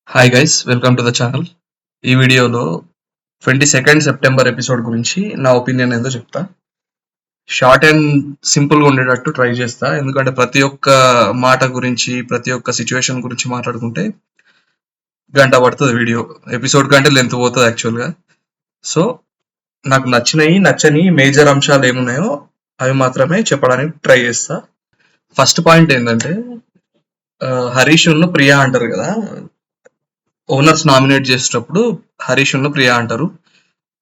Hi guys, welcome to the channel. ఈ వీడియోలో 22 September episode గురించి నా ఒపీనియన్ ఏందో చెప్తా. షార్ట్ అండ్ సింపుల్గా ఉండేటట్టు ట్రై చేస్తా, ఎందుకంటే ప్రతి ఒక్క మాట గురించి, ప్రతి ఒక్క సిచ్యువేషన్ గురించి మాట్లాడుకుంటే గంట పడుతుంది వీడియో. ఎపిసోడ్ కంటే లెంత్ పోతుంది యాక్చువల్గా. సో నాకు నచ్చని మేజర్ అంశాలు ఏమున్నాయో అవి మాత్రమే చెప్పడానికి ట్రై చేస్తా. ఫస్ట్ పాయింట్ ఏంటంటే, హరీష్ ప్రియా అంటారు కదా, ఓనర్స్ నామినేట్ చేసేటప్పుడు హరీష్ ప్రియా అంటారు,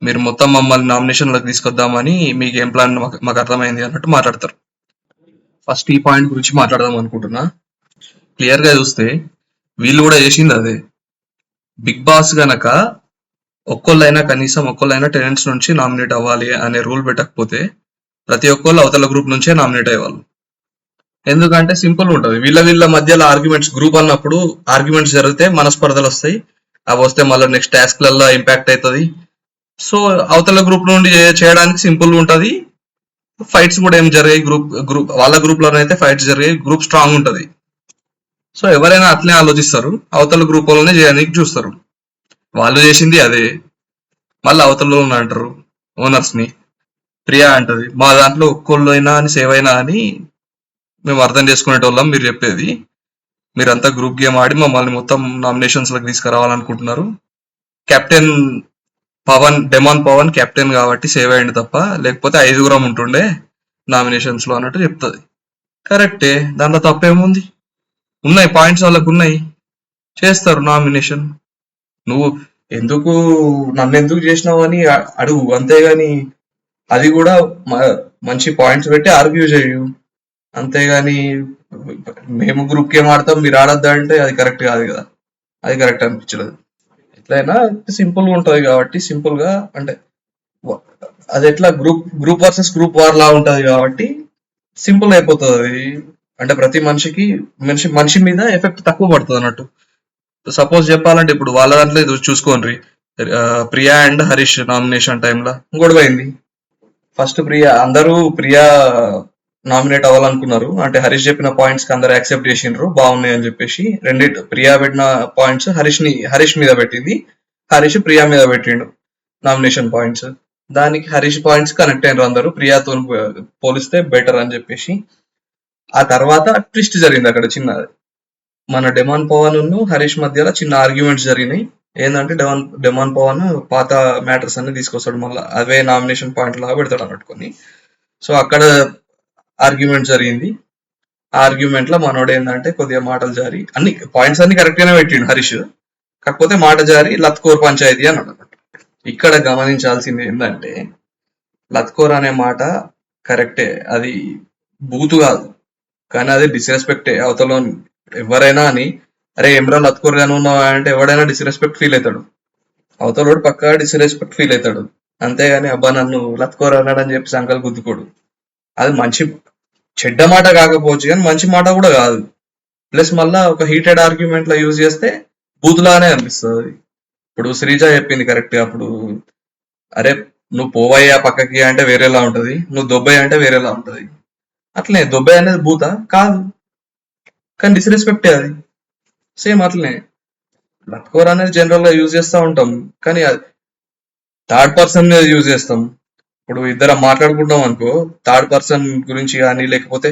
మీరు మొత్తం మమ్మల్ని నామినేషన్లోకి తీసుకొద్దామని మీకు ఏం ప్లాన్ మాకు అర్థమైంది అన్నట్టు మాట్లాడతారు. ఫస్ట్ ఈ పాయింట్ గురించి మాట్లాడదాం అనుకుంటున్నా. క్లియర్ గా చూస్తే వీళ్ళు కూడా చేసింది అదే. బిగ్ బాస్ గనక కనీసం ఒక్కళ్ళైనా టెనెంట్స్ నుంచి నామినేట్ అవ్వాలి అనే రూల్ పెట్టకపోతే ప్రతి ఒక్కళ్ళు అవతల గ్రూప్ నుంచే నామినేట్ అయ్యేవాళ్ళు. ఎందుకంటే సింపుల్ ఉంటుంది, వీళ్ళ మధ్యలో ఆర్గ్యుమెంట్స్, గ్రూప్ అన్నప్పుడు ఆర్గ్యుమెంట్స్ జరిగితే మనస్పర్ధలు వస్తాయి. అవి వస్తే మళ్ళీ నెక్స్ట్ టాస్క్లలో ఇంపాక్ట్ అవుతుంది. సో అవతల గ్రూప్ నుండి చేయడానికి సింపుల్ ఉంటది. ఫైట్స్ కూడా ఏం జరిగాయి, గ్రూప్ వాళ్ళ గ్రూప్ లోనైతే ఫైట్స్ జరిగాయి, గ్రూప్ స్ట్రాంగ్ ఉంటది. సో ఎవరైనా అట్లే ఆలోచిస్తారు, అవతల గ్రూప్ వాళ్ళనే చేయడానికి చూస్తారు. వాళ్ళు చేసింది అదే. మళ్ళీ అవతల అంటారు ఓనర్స్ ని. ప్రియా అంటది, మా దాంట్లో ఒక్కోళ్ళు అయినా అని సేవ్ అయినా అని మేము అర్థం చేసుకునేటోళ్ళం, మీరు చెప్పేది. మీరంతా గ్రూప్ గేమ్ ఆడి మమ్మల్ని మొత్తం నామినేషన్స్ లకు తీసుకురావాలనుకుంటున్నారు. కెప్టెన్ డెమాన్ పవన్ కెప్టెన్ కాబట్టి సేవ్ అయ్యింది తప్ప, లేకపోతే 5 ఉంటుండే నామినేషన్స్ లో అన్నట్టు చెప్తుంది. కరెక్టే, దాంట్లో తప్పేముంది? ఉన్నాయి పాయింట్స్, వాళ్ళకు ఉన్నాయి, చేస్తారు నామినేషన్. నువ్వు నన్ను ఎందుకు చేసినావు అని అడుగు, అంతేగాని అది కూడా మంచి పాయింట్స్ పెట్టి ఆర్గ్యూ చేయు. అంతేగాని మేము గ్రూప్ గేమ్ ఆడతాం మీరు ఆడద్దా అంటే అది కరెక్ట్ కాదు కదా, అది కరెక్ట్ అనిపించలేదు. ఎట్లయినా సింపుల్ గా ఉంటది కాబట్టి, సింపుల్ గా అంటే అది ఎట్లా గ్రూప్ వర్సెస్ గ్రూప్ వార్ లా ఉంటది కాబట్టి సింపుల్ అయిపోతుంది అది. అంటే ప్రతి మనిషి మీద ఎఫెక్ట్ తక్కువ పడుతుంది అన్నట్టు. సపోజ్ చెప్పాలంటే ఇప్పుడు వాళ్ళ దాంట్లో చూసుకోండి, ప్రియా అండ్ హరీష్ నామినేషన్ టైంలో గొడవ అయింది. ఫస్ట్ అందరూ ప్రియా నామినేట్ అవ్వాలనుకున్నారు. అంటే హరీష్ చెప్పిన పాయింట్స్ కి అందరు యాక్సెప్ట్ చేసిండ్రు, బాగున్నాయి అని చెప్పేసి. ప్రియా పెట్టిన పాయింట్స్ హరీష్ మీద పెట్టింది, హరీష్ ప్రియా మీద పెట్టిండు నామినేషన్ పాయింట్స్. దానికి హరీష్ పాయింట్స్ కనెక్ట్ అయినారు అందరూ, ప్రియాతో పోలిస్తే బెటర్ అని చెప్పేసి. ఆ తర్వాత ట్విస్ట్ జరిగింది అక్కడ చిన్నది. మన డెమాన్ పవన్ హరీష్ మధ్యలో చిన్న ఆర్గ్యుమెంట్స్ జరిగినాయి. ఏంటంటే డెమాన్ పవన్ పాత మ్యాటర్స్ అన్ని తీసుకొస్తాడు, మళ్ళీ అవే నామినేషన్ పాయింట్ లాగా పెడతాడు అన్నట్టుకొని. సో అక్కడ ఆర్గ్యుమెంట్ జరిగింది. ఆ ఆర్గ్యుమెంట్ లో మనోడు ఏంటంటే కొద్దిగా మాటలు జారి, అన్ని పాయింట్స్ అన్ని కరెక్ట్ గానే పెట్టిండు హరీష్, కాకపోతే మాట జారి లత్కోర్ పంచాయతీ అన్నాడు. ఇక్కడ గమనించాల్సింది ఏంటంటే, లత్కోర్ అనే మాట కరెక్టే, అది బూతు కాదు, కానీ అది డిస్రెస్పెక్టే అవతల ఎవరైనా అని. అరే ఎమ్రా లత్కోర్ గానే ఉన్నావా అంటే ఎవడైనా డిస్రెస్పెక్ట్ ఫీల్ అవుతాడు, అవతలోడు పక్కా డిస్రెస్పెక్ట్ ఫీల్ అవుతాడు. అంతేగాని అబ్బా నన్ను లత్కోర్ అన్నాడని చెప్పి సంకల్ గుద్దుకోడు. అది చెడ్డ మాట కాకపోవచ్చు కానీ మంచి మాట కూడా కాదు. ప్లస్ మళ్ళా ఒక హీటెడ్ ఆర్గ్యుమెంట్ లో యూజ్ చేస్తే బూతులానే అనిపిస్తుంది. ఇప్పుడు శ్రీజ చెప్పింది కరెక్ట్ గా, అప్పుడు అరే నువ్వు పోవయ్యా పక్కకి అంటే వేరేలా ఉంటది, నువ్వు దొబ్బయ్య అంటే వేరేలా ఉంటది. అట్లనే దొబ్బయ్య అనేది బూత కాదు, కానీ డిస్రెస్పెక్టే అది. సేమ్ అట్లనే లత్కోర్ అనేది జనరల్ గా యూజ్ చేస్తూ ఉంటాం, కానీ థర్డ్ పర్సన్ మీద యూజ్ చేస్తాం. ఇప్పుడు ఇద్దరం మాట్లాడుకుంటాం అనుకో, థర్డ్ పర్సన్ గురించి కానీ, లేకపోతే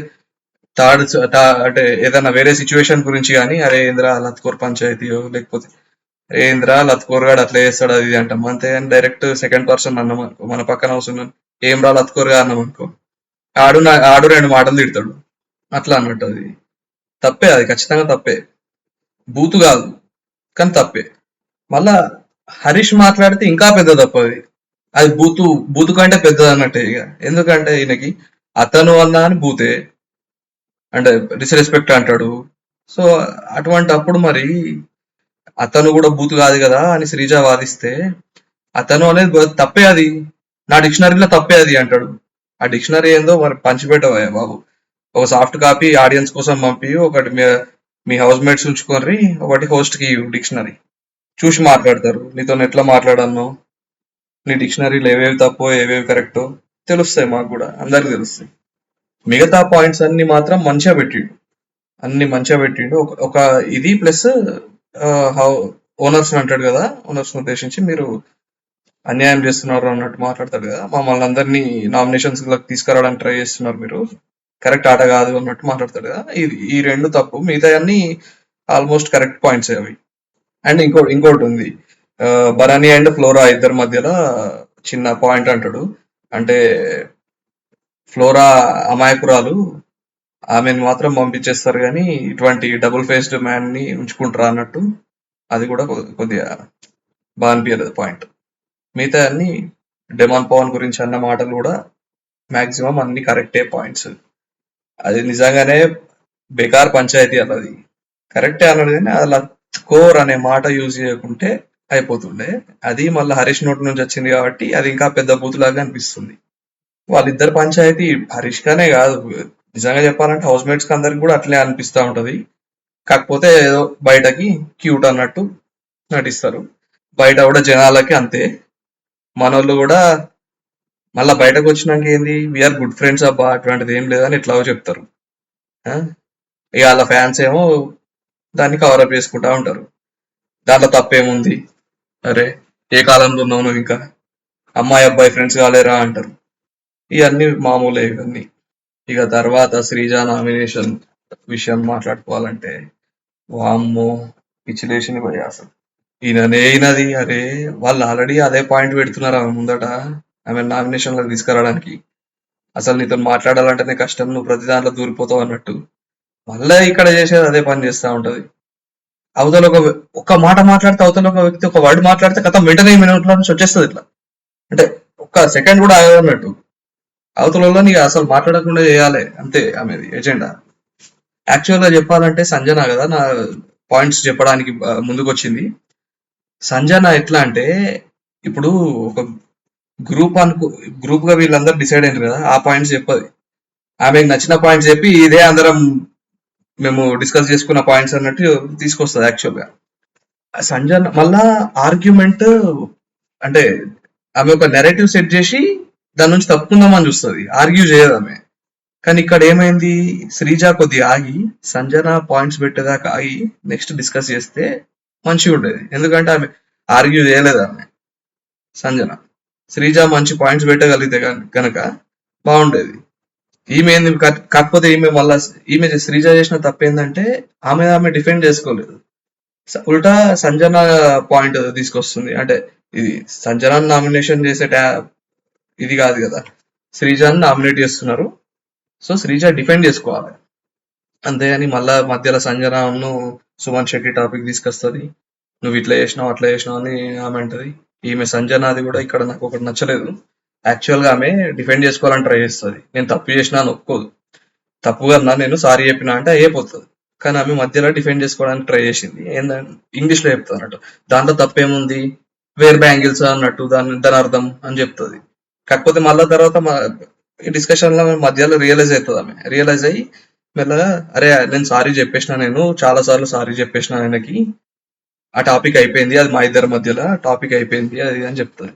అంటే ఏదైనా వేరే సిచ్యువేషన్ గురించి కానీ, అరే ఏంద్రా లత్కోర్ పంచాయతీయో, లేకపోతే ఏంద్రా లత్కోర్ గాడు అట్లా చేస్తాడు అది అంటాం. అంతేగాని డైరెక్ట్ సెకండ్ పర్సన్ అన్నాం అనుకో, మన పక్కన అవసరం ఏం రా లత్కోర్ గా అన్నాం అనుకో, ఆడు 2 మాటలు తిడతాడు. అట్లా అన్నట్టు అది తప్పే, అది ఖచ్చితంగా తప్పే, బూతు కాదు కానీ తప్పే. మళ్ళా హరీష్ మాట్లాడితే ఇంకా పెద్ద తప్పు అది. అది బూతు కంటే పెద్దది అన్నట్టే ఇక. ఎందుకంటే ఈయనకి అతను అన్నా అని బూతే, అంటే డిస్రెస్పెక్ట్ అంటాడు. సో అటువంటి అప్పుడు మరి అతను కూడా బూతు కాదు కదా అని శ్రీజ వాదిస్తే, అతను అనేది తప్పే, అది నా డిక్షనరీలో తప్పే అది అంటాడు. ఆ డిక్షనరీ ఏందో మరి పంచిపెట్టవా బాబు, ఒక సాఫ్ట్ కాపీ ఆడియన్స్ కోసం పంపి, ఒకటి మీ హౌస్ మేట్స్ ఉంచుకొని, ఒకటి హోస్ట్ కి డిక్షనరీ చూసి మాట్లాడతారు. నీతో ఎట్లా మాట్లాడను, నీ డిక్షనరీలో ఏవేవి తప్పో ఏవేవి కరెక్టో తెలుస్తాయి, మాకు కూడా అందరికి తెలుస్తాయి. మిగతా పాయింట్స్ అన్ని మాత్రం మంచిగా పెట్టిండు, ఒక ఇది ప్లస్ ఓనర్స్ అంటాడు కదా, ఓనర్స్ ఉద్దేశించి మీరు అన్యాయం చేస్తున్నారు అన్నట్టు మాట్లాడతాడు కదా, మమ్మల్ని అందరినీ నామినేషన్స్ తీసుకురావడానికి ట్రై చేస్తున్నారు మీరు, కరెక్ట్ ఆట కాదు అన్నట్టు మాట్లాడతాడు కదా. ఈ రెండు తప్పు, మిగతా అన్ని ఆల్మోస్ట్ కరెక్ట్ పాయింట్స్ అవి. అండ్ ఇంకోటి ఉంది, బరానీ అండ్ ఫ్లోరా ఇద్దరి మధ్యలో చిన్న పాయింట్ అంటాడు. అంటే ఫ్లోరా అమాయకురాలు, ఆమెను మాత్రం పంపించేస్తారు కానీ ఇటువంటి డబుల్ ఫేస్డ్ మ్యాన్ ని ఉంచుకుంటారా అన్నట్టు. అది కూడా కొద్దిగా బాగా అనిపించలేదు పాయింట్. మిగతా అన్ని డెమాన్ పవన్ గురించి అన్న మాటలు కూడా మాక్సిమం అన్ని కరెక్టే పాయింట్స్. అది నిజంగానే బేకార్ పంచాయతీ అన్నది, కరెక్టే అన్నాడు కానీ అలా కోర్ అనే మాట యూజ్ చేయకుంటే అయిపోతుండే. అది మళ్ళీ హరీష్ నోటి నుంచి వచ్చింది కాబట్టి అది ఇంకా పెద్ద బూతులాగా అనిపిస్తుంది. వాళ్ళిద్దరు పంచాయతీ హరీష్ గానే కాదు, నిజంగా చెప్పాలంటే హౌస్ మేట్స్ కి అందరికి కూడా అట్లే అనిపిస్తా ఉంటది. కాకపోతే ఏదో బయటకి క్యూట్ అన్నట్టు నటిస్తారు, బయట కూడా జనాలకి అంతే. మనోళ్ళు కూడా మళ్ళా బయటకు వచ్చినాక ఏంది వీఆర్ గుడ్ ఫ్రెండ్స్ అబ్బా అటువంటిది ఏం లేదని ఎట్లాగో చెప్తారు. ఇక వాళ్ళ ఫ్యాన్స్ ఏమో దాన్ని కవరప్ చేసుకుంటా ఉంటారు. దాంట్లో తప్పేముంది, అరే ఏ కాలంలో ఉన్నావు నువ్వు, ఇంకా అమ్మాయి అబ్బాయి ఫ్రెండ్స్ కాలేరా అంటారు. ఇవన్నీ మామూలే ఇవన్నీ. ఇక తర్వాత శ్రీజ నామినేషన్ విషయం మాట్లాడుకోవాలంటే వామ్మో పిచ్చిలేసింది పోయి అసలు. ఈయనది అరే వాళ్ళు ఆల్రెడీ అదే పాయింట్ పెడుతున్నారు ఆమె ముందట, ఆమె నామినేషన్ లో తీసుకురావడానికి. అసలు నీతో మాట్లాడాలంటేనే కష్టం, నువ్వు ప్రతి దాంట్లో దూరిపోతావు అన్నట్టు. మళ్ళీ ఇక్కడ చేసేది అదే పని చేస్తా ఉంటది. అవతల ఒక మాట మాట్లాడితే అవతల ఒక వ్యక్తి ఒక వర్డ్ మాట్లాడితే కథ వెంటనే మినిట్లో నుంచి వచ్చేస్తుంది ఇట్లా. అంటే ఒక్క సెకండ్ కూడా ఆగదన్నట్టు. అవతల నీకు అసలు మాట్లాడకుండా చేయాలి అంతే ఆమెది ఎజెండా. యాక్చువల్ గా చెప్పాలంటే సంజన కదా నా పాయింట్స్ చెప్పడానికి ముందుకు వచ్చింది. సంజన ఎట్లా అంటే ఇప్పుడు ఒక గ్రూప్ గా వీళ్ళందరూ డిసైడ్ అయ్యారు కదా, ఆ పాయింట్స్ చెప్పదు. ఆమెకు నచ్చిన పాయింట్స్ చెప్పి ఇదే అందరం మేము డిస్కస్ చేసుకున్న పాయింట్స్ అన్నట్టు తీసుకొస్తుంది యాక్చువల్ గా. సంజన మళ్ళా ఆర్గ్యుమెంట్ అంటే ఆమె ఒక నెరేటివ్ సెట్ చేసి దాని నుంచి తప్పుకుందామని చూస్తుంది, ఆర్గ్యూ చేయదు ఆమె. కానీ ఇక్కడ ఏమైంది, శ్రీజ కొద్దిగా ఆగి సంజన పాయింట్స్ పెట్టేదాకా ఆగి నెక్స్ట్ డిస్కస్ చేస్తే మంచిగా ఉండేది. ఎందుకంటే ఆమె ఆర్గ్యూ చేయలేదు ఆమె సంజన. శ్రీజ మంచి పాయింట్స్ పెట్టగలిగితే కనుక బాగుండేది. ఈమె ఏంది కాకపోతే ఈమె శ్రీజ చేసిన తప్పేందంటే ఆమె డిఫెండ్ చేసుకోలేదు, ఉల్టా సంజన పాయింట్ తీసుకొస్తుంది. అంటే ఇది సంజన నామినేషన్ చేసే ఇది కాదు కదా, శ్రీజాని నామినేట్ చేస్తున్నారు, సో శ్రీజ డిఫెండ్ చేసుకోవాలి. అంతేగాని మళ్ళా మధ్యలో సంజనను సుమన్ శెట్టి టాపిక్ తీసుకొస్తుంది, నువ్వు ఇట్లా చేసినావు అట్లా చేసినావు అని ఆమె అంటది. ఈమె సంజనాది కూడా ఇక్కడ నాకు ఒకటి నచ్చలేదు. యాక్చువల్ గా ఆమె డిఫెండ్ చేసుకోవాలని ట్రై చేస్తుంది, నేను తప్పు చేసినా అని ఒప్పుకోదు. తప్పు కన్నా నేను సారీ చెప్పినా అంటే అయిపోతుంది. కానీ ఆమె మధ్యలో డిఫెండ్ చేసుకోవడానికి ట్రై చేసింది. ఏంటంటే ఇంగ్లీష్ లో చెప్తుంది అన్నట్టు, దాంట్లో తప్పేముంది వేర్ బ్యాంగిల్స్ అన్నట్టు దాని అర్థం అని చెప్తుంది. కాకపోతే మళ్ళా తర్వాత డిస్కషన్ లో మధ్యలో రియలైజ్ అవుతుంది, ఆమె రియలైజ్ అయ్యి మెల్లగా అరే నేను సారీ చెప్పేసిన, నేను చాలా సార్లు సారీ చెప్పేసిన ఆయనకి, ఆ టాపిక్ అయిపోయింది, అది మా ఇద్దరి మధ్యలో టాపిక్ అయిపోయింది అది అని చెప్తుంది.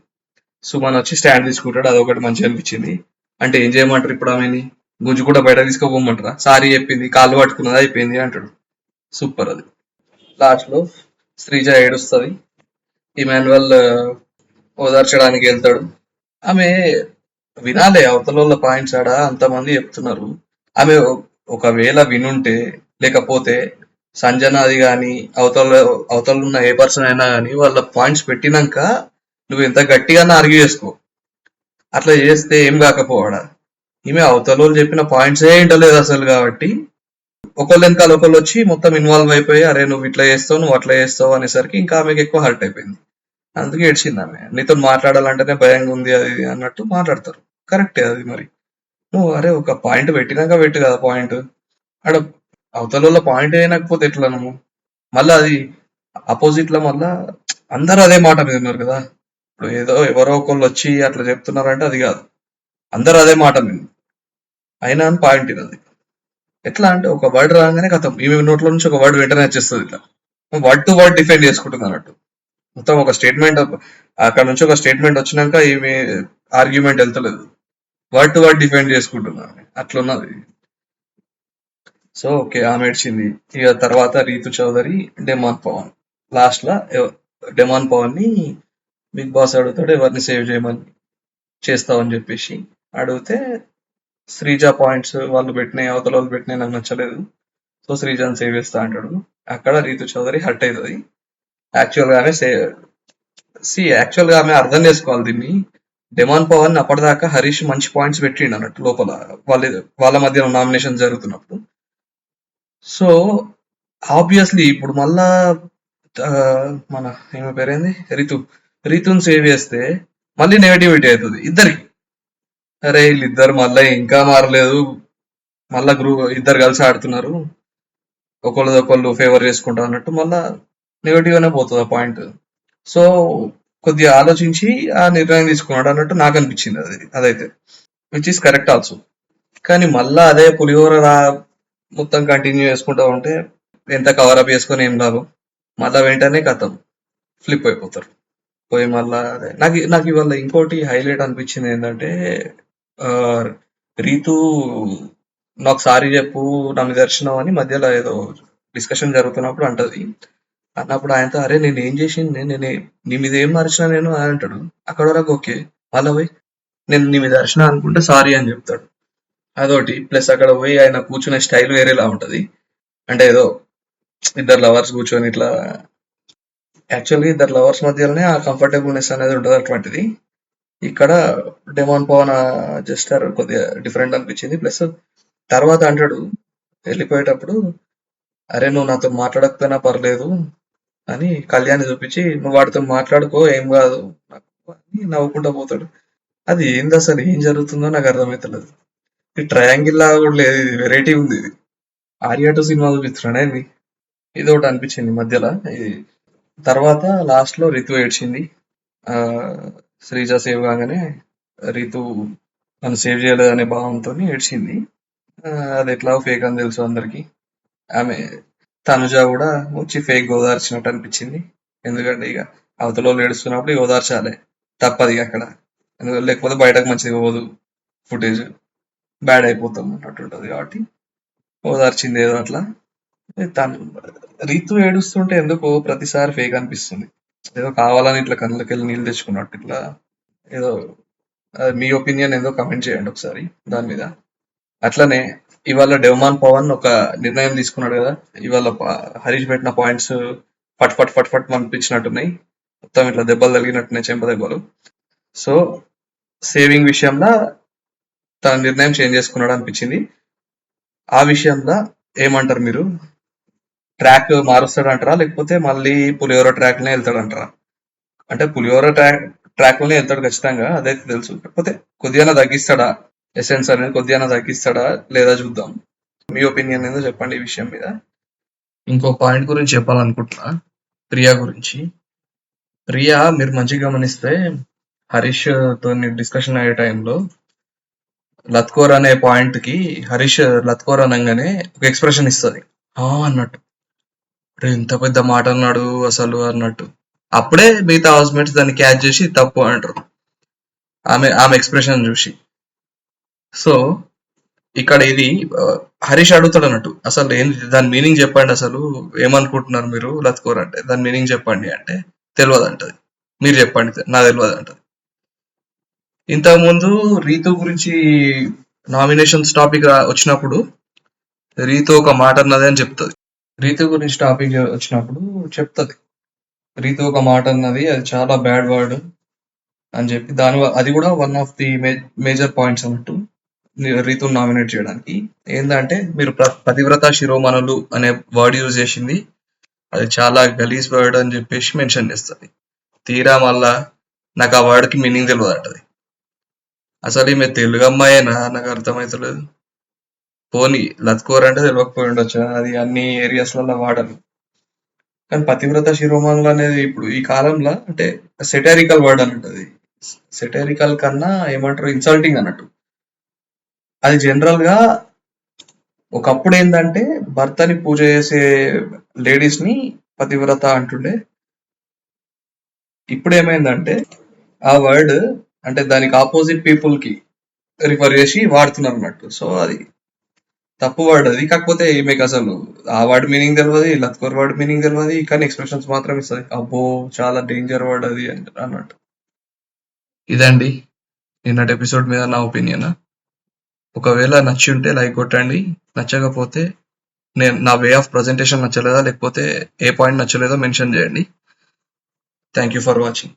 సుమన్ వచ్చి స్టాండ్ తీసుకుంటాడు, అదొకటి మంచిగా అనిపించింది. అంటే ఏం చేయమంటారు ఇప్పుడు ఆమెని గుంజు కూడా బయట తీసుకోపోమంటారా, సారీ చెప్పింది కాళ్ళు పట్టుకున్నది అయిపోయింది అంటాడు. సూపర్ అది. లాస్ట్ లో శ్రీజ ఏడుస్తుంది, ఇమాన్యువల్ ఓదార్చడానికి వెళ్తాడు. ఆమె వినాలే అవతల పాయింట్స్ ఆడ అంతమంది చెప్తున్నారు, ఆమె ఒకవేళ వినుంటే లేకపోతే సంజనాది గాని అవతల ఉన్న ఏ పర్సన్ అయినా గానీ వాళ్ళ పాయింట్స్ పెట్టినాక నువ్వు ఎంత గట్టిగానే ఆర్గ్యూ చేసుకో, అట్లా చేస్తే ఏం కాకపోవాడా. ఈమె అవతల చెప్పిన పాయింట్సే ఏంటలేదు అసలు, కాబట్టి ఒకళ్ళ వెనకాల ఒకళ్ళు వచ్చి మొత్తం ఇన్వాల్వ్ అయిపోయి అరే నువ్వు ఇట్లా చేస్తావు నువ్వు అట్లా చేస్తావు అనేసరికి ఇంకా ఆమెకి ఎక్కువ హర్ట్ అయిపోయింది. అందుకే ఏడ్చింది ఆమె. నీతో మాట్లాడాలంటేనే భయంగా ఉంది అది అన్నట్టు మాట్లాడతారు, కరెక్టే అది. మరి నువ్వు అరే ఒక పాయింట్ పెట్టినాక పెట్టు కదా పాయింట్, ఆడ అవతల పాయింట్ అయినకపోతే ఎట్లా నువ్వు మళ్ళా అది అపోజిట్ లో మళ్ళా అందరూ అదే మాట మీద ఉన్నారు కదా. ఇప్పుడు ఏదో ఎవరో ఒకళ్ళు వచ్చి అట్లా చెప్తున్నారంటే అది కాదు, అందరూ అదే మాట మీద అయినా అని పాయింట్ ఇది. ఎట్లా అంటే ఒక వర్డ్ రాగానే కథం ఈమె నోట్ల నుంచి ఒక వర్డ్ వెంటనే వచ్చేస్తుంది, ఇట్లా వర్డ్ టు వర్డ్ డిఫెండ్ చేసుకుంటుంది అన్నట్టు. మొత్తం ఒక స్టేట్మెంట్ అక్కడ నుంచి ఒక స్టేట్మెంట్ వచ్చినాక ఈమె ఆర్గ్యుమెంట్ వెళ్తలేదు, వర్డ్ టు వర్డ్ డిఫెండ్ చేసుకుంటున్నాను అట్లున్నది. సో ఓకే ఆమె ఏడ్చింది. ఇక తర్వాత రీతు చౌదరి, డెమాన్ పవన్ లాస్ట్ లా డెమాన్ పవన్ ని బిగ్ బాస్ అడుగుతాడు ఎవరిని సేవ్ చేయమని చేస్తావని చెప్పేసి అడిగితే శ్రీజ పాయింట్స్ వాళ్ళు పెట్టినాయి అవతల వాళ్ళు పెట్టినాయి నాకు నచ్చలేదు సో శ్రీజాని సేవ్ చేస్తా అంటాడు అక్కడ రీతు చౌదరి హర్ట్ అవుతుంది యాక్చువల్ గానే యాక్చువల్ గా ఆమె అర్థం చేసుకోవాలి దీన్ని డెమాన్ పవన్ అప్పటిదాకా హరీష్ మంచి పాయింట్స్ పెట్టిండు అన్నట్టు లోపల వాళ్ళ మధ్య నామినేషన్ జరుగుతున్నప్పుడు సో ఆబ్వియస్లీ ఇప్పుడు మళ్ళా మన ఏమి పేరేంది రితుని సేవ్ చేస్తే మళ్ళీ నెగటివిటీ అవుతుంది ఇద్దరికి అరే వీళ్ళిద్దరు మళ్ళీ ఇంకా మారలేదు మళ్ళా ఇద్దరు కలిసి ఆడుతున్నారు ఒకళ్ళు ఫేవర్ చేసుకుంటా అన్నట్టు మళ్ళా నెగటివ్ అనే పోతుంది ఆ పాయింట్ సో కొద్దిగా ఆలోచించి ఆ నిర్ణయం తీసుకున్నాడు అన్నట్టు నాకు అనిపించింది అదైతే విచ్ ఇస్ కరెక్ట్ ఆల్సో కానీ మళ్ళా అదే పులిహోర మొత్తం కంటిన్యూ చేసుకుంటా ఉంటే ఎంత కవర్ అప్ చేసుకొని ఏం లాభం మళ్ళా వెంటనే కథం ఫ్లిప్ అయిపోతారు పోయి మళ్ళా అదే నాకు ఇవాళ ఇంకోటి హైలైట్ అనిపించింది ఏంటంటే రీతు నాకు సారీ చెప్పు నా మీద దర్శనం అని మధ్యలో ఏదో డిస్కషన్ జరుగుతున్నప్పుడు అంటది అన్నప్పుడు ఆయనతో అరే నేను ఏం చేసింది నేను నీ మీద ఏం మరిచినా నేను అని అంటాడు అక్కడ వరకు ఓకే మళ్ళా పోయి నేను నీ మీద అరిచిన అనుకుంటే సారీ అని చెప్తాడు అదొకటి ప్లస్ అక్కడ పోయి ఆయన కూర్చునే స్టైల్ వేరేలా ఉంటది అంటే ఏదో ఇద్దరు లవర్స్ కూర్చొని ఇట్లా యాక్చువల్గా ఇద్దరు లవర్స్ మధ్యలోనే ఆ కంఫర్టబుల్నెస్ అనేది ఉంటుంది అటువంటిది ఇక్కడ డెమాన్ పవన్ జస్టర్ కొద్దిగా డిఫరెంట్ అనిపించింది ప్లస్ తర్వాత అంటాడు వెళ్ళిపోయేటప్పుడు అరే నువ్వు నాతో మాట్లాడకపోయినా పర్లేదు అని కళ్యాణ్ చూపించి నువ్వు వాడితో మాట్లాడుకో ఏం కాదు అని నవ్వుకుంటా పోతాడు అది ఏంది అసలు ఏం జరుగుతుందో నాకు అర్థమవుతలేదు ఈ ట్రయాంగిల్ లాగా కూడా లేదు ఇది వెరైటీ ఉంది ఇది ఆర్యా టూ సినిమా చూపిస్తున్నాడే ఇది ఒకటి అనిపించింది మధ్యలో ఇది తర్వాత లాస్ట్ లో రితు ఏడ్చింది శ్రీజ సేవ్ కాగానే రీతు నన్ను సేవ్ చేయలేదనే భావంతో ఏడ్చింది అది ఎట్లా ఫేక్ అని తెలుసు అందరికి ఆమె తనుజ కూడా వచ్చి ఫేక్ ఓదార్చినట్టు అనిపించింది ఎందుకంటే ఇక అవతల వాళ్ళు ఏడుస్తున్నప్పుడు ఓదార్చాలి తప్పది అక్కడ లేకపోతే బయటకు మంచిగా పోదు ఫుటేజ్ బ్యాడ్ అయిపోతాం అన్నట్టుంటది కాబట్టి ఓదార్చింది ఏదో అట్లా తను రీతు ఏడుస్తుంటే ఎందుకో ప్రతిసారి ఫేక్ అనిపిస్తుంది ఏదో కావాలని ఇట్లా కళ్ళకి వెళ్ళి నీళ్ళు తెచ్చుకున్నట్టు ఇట్లా ఏదో మీ ఒపీనియన్ ఏదో కమెంట్ చేయండి ఒకసారి దాని మీద అట్లనే ఇవాళ డెవమాన్ పవన్ ఒక నిర్ణయం తీసుకున్నాడు కదా ఇవాళ హరీష్ పెట్టిన పాయింట్స్ ఫట్ ఫట్ ఫట్ ఫట్ అనిపించినట్టున్నాయి మొత్తం ఇట్లా దెబ్బలు తగిలినట్టున్నాయి చెంప దెబ్బలు సో సేవింగ్ విషయంలో తన నిర్ణయం చేంజ్ చేసుకున్నాడు అనిపించింది ఆ విషయంలో ఏమంటారు మీరు ట్రాక్ మారుస్తాడంటారా లేకపోతే మళ్ళీ పులిహోర ట్రాక్ నే వెళ్తాడంటారా అంటే పులిహోర ట్రాక్ లోనే వెళ్తాడు ఖచ్చితంగా అదైతే తెలుసు కాకపోతే కొద్దిగా తగ్గిస్తాడా ఎసెన్స్ అనేది కొద్దిగా తగ్గిస్తాడా లేదా చూద్దాం మీ ఒపీనియన్ ఏదో చెప్పండి ఈ విషయం మీద ఇంకో పాయింట్ గురించి చెప్పాలనుకుంటున్నా ప్రియా గురించి ప్రియా మీరు మంచిగా గమనిస్తే హరీష్ తో డిస్కషన్ అయ్యే టైంలో లత్కోర్ అనే పాయింట్ కి హరీష్ లత్కోర్ అనగానే ఒక ఎక్స్ప్రెషన్ ఇస్తుంది అన్నట్టు ఎంత పెద్ద మాట అన్నాడు అసలు అన్నట్టు అప్పుడే మిగతా హౌస్మేట్స్ దాన్ని క్యాచ్ చేసి తప్పు అంటారు ఆమె ఎక్స్ప్రెషన్ చూసి సో ఇక్కడ ఇది హరీష్ అడుగుతాడు అన్నట్టు అసలు ఏంది దాని మీనింగ్ చెప్పండి అసలు ఏమనుకుంటున్నారు మీరు లత్కోర్ అంటే దాని మీనింగ్ చెప్పండి అంటే తెలియదు అంటది మీరు చెప్పండి నాకు తెలియదు అంటది ఇంతకుముందు రీతు గురించి నామినేషన్స్ టాపిక్ వచ్చినప్పుడు రీతు ఒక మాట అన్నది అని చెప్తుంది రీతు గురించి టాపిక్ వచ్చినప్పుడు చెప్తుంది రీతు ఒక మాట అన్నది అది చాలా బ్యాడ్ వర్డ్ అని చెప్పి అది కూడా one of the major points అన్నట్టు రీతు నామినేట్ చేయడానికి ఏంటంటే మీరు పతివ్రత శిరోమణులు అనే వర్డ్ యూజ్ చేసింది అది చాలా గలీజ్ వర్డ్ అని చెప్పేసి మెన్షన్ చేస్తుంది తీరా మళ్ళా నాకు ఆ వర్డ్ కి మీనింగ్ తెలియదు అంటది అసలు ఈమె తెలుగు అమ్మాయేనా నాకు అర్థమవుతలేదు పోనీ లత్కోర్ అంటే తెలియకపోయి ఉండొచ్చు అది అన్ని ఏరియాస్లలో వాడరు కానీ పతివ్రత శిరోమణులు అనేది ఇప్పుడు ఈ కాలంలో అంటే సెటారికల్ వర్డ్ అన్నట్టు అది సెటారికల్ కన్నా ఏమంటారు ఇన్సల్టింగ్ అన్నట్టు అది జనరల్ గా ఒకప్పుడు ఏంటంటే భర్తని పూజ చేసే లేడీస్ ని పతివ్రత అంటుండే ఇప్పుడు ఏమైందంటే ఆ వర్డ్ అంటే దానికి ఆపోజిట్ పీపుల్ కి రిఫర్ చేసి వాడుతున్నారు అన్నట్టు సో అది తప్పు వర్డ్ అది. కాకపోతే ఈమెకి అసలు ఆ వర్డ్ మీనింగ్ తెలియదు, లత్కోర్ వర్డ్ మీనింగ్ తెలియదు, కానీ ఎక్స్ప్రెషన్స్ మాత్రం ఇస్తుంది. అబ్బో చాలా డేంజర్ వర్డ్ అది అన్నట్టు. ఇదండి నిన్నటి ఎపిసోడ్ మీద నా ఒపీనియన్. ఒకవేళ నచ్చి ఉంటే లైక్ కొట్టండి, నచ్చకపోతే నేను నా వే ఆఫ్ ప్రజెంటేషన్ నచ్చలేదా లేకపోతే ఏ పాయింట్ నచ్చలేదో మెన్షన్ చేయండి. Thank you for watching.